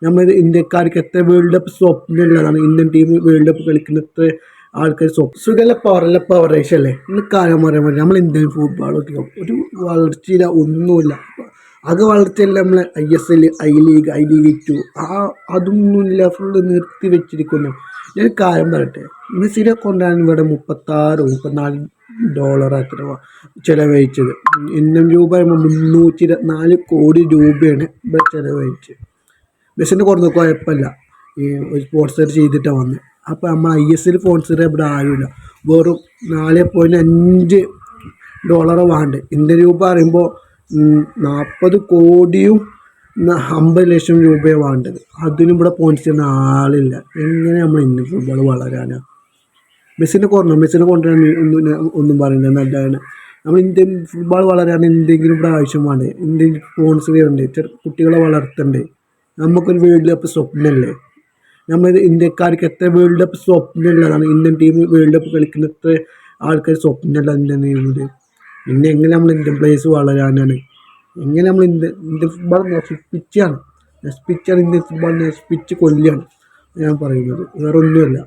നമ്മൾ ഇന്ത്യക്കാർക്ക് എത്ര വേൾഡ് കപ്പ് സ്വപ്നമുള്ളതാണ്. ഇന്ത്യൻ ടീം വേൾഡ് കപ്പ് കളിക്കുന്ന എത്ര ആൾക്കാർ സുഖല്ല പവറല്ല പവറേഷ് അല്ലേ. ഇന്ന് കാര്യം പറയാൻ പറ്റും നമ്മൾ ഇന്ത്യൻ ഫുട്ബോളൊക്കെ ഒരു വളർച്ചയില്ല, ഒന്നുമില്ല. അത് വളർച്ചയല്ല നമ്മളെ ISL, ഐ ലീഗ് 2 അതൊന്നുമില്ല, ഫുള്ള് നിർത്തി വെച്ചിരിക്കുന്നു. ഞാൻ കാര്യം പറയട്ടെ, മെസ്സിനെ കൊണ്ടാണ് ഇവിടെ 34 അത്ര ചിലവഴിച്ചത്. ഇന്ത്യൻ രൂപ 324 കോടി രൂപയാണ് ഇവിടെ ചിലവഴിച്ചത്. മെസ്സിനെ കൊടുത്ത കുഴപ്പമില്ല, ഈ സ്പോൺസർ ചെയ്തിട്ടാണ് വന്നത്. അപ്പോൾ നമ്മൾ ISL സ്പോൺസർ ഇവിടെ ആരുമില്ല. വെറും $4.5 വേണ്ട. ഇന്ത്യൻ രൂപ പറയുമ്പോൾ 40 കോടിയും 50 ലക്ഷം രൂപയാണ് വേണ്ടത്. അതിനും ഇവിടെ സ്പോൺസറിന് ആളില്ല. എങ്ങനെ നമ്മൾ ഇന്ത്യൻ ഫുട്ബോൾ വളരാനാണ്? മെസ്സിനെ കൊണ്ടുവരാൻ ഒന്നും പറയുന്നത് നല്ലതാണ്. നമ്മൾ ഇന്ത്യൻ ഫുട്ബോൾ വളരാൻ എന്തെങ്കിലും ഇവിടെ ആവശ്യം വേണ്ടേ? ഇന്ത്യൻ സ്പോൺസർ ചെയ്യണ്ടേ? കുട്ടികളെ വളർത്തണ്ടേ? നമുക്കൊരു വേൾഡ് കപ്പ് സ്വപ്നമല്ലേ. നമ്മൾ ഇന്ത്യക്കാർക്ക് എത്ര വേൾഡ് കപ്പ് സ്വപ്നമുള്ളതാണ്. ഇന്ത്യൻ ടീം വേൾഡ് കപ്പ് കളിക്കുന്ന എത്ര ആൾക്കാർ സ്വപ്നമുള്ള ഇന്ത്യൻ ടീമിൽ. പിന്നെ എങ്ങനെ നമ്മൾ ഇന്ത്യൻ പ്ലേയേഴ്സ് വളരാനാണ്? എങ്ങനെ നമ്മൾ ഇന്ത്യൻ ഫുട്ബോൾ നശിപ്പിച്ചാണ് ഇന്ത്യൻ ഫുട്ബോൾ നശിപ്പിച്ച് കൊല്ലുകയാണ് ഞാൻ പറയുന്നത്, വേറെ ഒന്നുമല്ല.